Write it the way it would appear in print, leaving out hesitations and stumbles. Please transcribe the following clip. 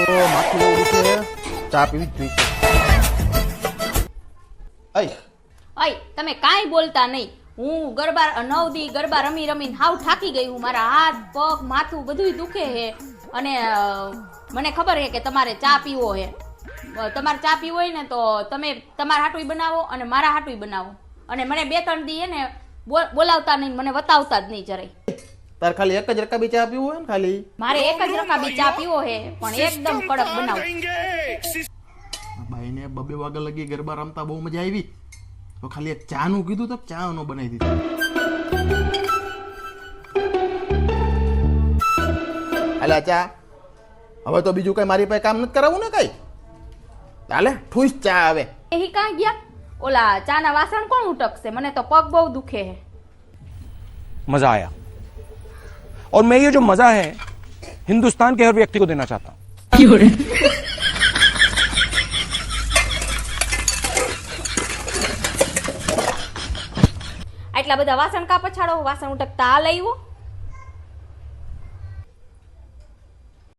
તો માથું એવું છે, ચા પીવી જ જોઈશે. અય અય તમે કાંઈ બોલતા નહીં. હું ગરબા 9 દી ગરબા રમી રમીને હાવ થાકી ગઈ હું. મારા હાથ પગ માથું બધુંય દુખે છે અને મને ખબર છે કે તમારે ચા પીવો છે. તમારે ચા પીવો હોય ને તો તમે તમારા હાટુય બનાવો અને મારા હાટુય બનાવો. અને મને 2-3 દી ને બોલાવતા નહીં, મને વતાવતા જ નહીં જરાય. તાર ખાલી એક જ રકાબી ચા પીવું હોય ને? ખાલી મારે એક જ રકાબી ચા પીવો છે પણ એકદમ કડક બનાવો. ભાઈને 2 વાગ્યા લગી ગરબા રમતા બહુ મજા આવી, તો ખાલી એક ચા નું કીધું તો ચા નો બનાવી દીધું. અલ્યા ચા, હવે તો બીજું કઈ મારી પાસે કામ નથી કરાવવું ને કઈ. ચાલે ઠૂસ ચા આવે. એ કાં ગયા? ઓલા ચાના વાસણ કોણ ઉટકશે? મને તો પગ બહુ દુખે છે. मजा आया और मैं ये जो मजा है हिंदुस्तान के हर व्यक्ति को देना चाहता हूं. આટલા બધા વાસણ કા પછાડો? વાસણ ઉટકતા આ લઈવો.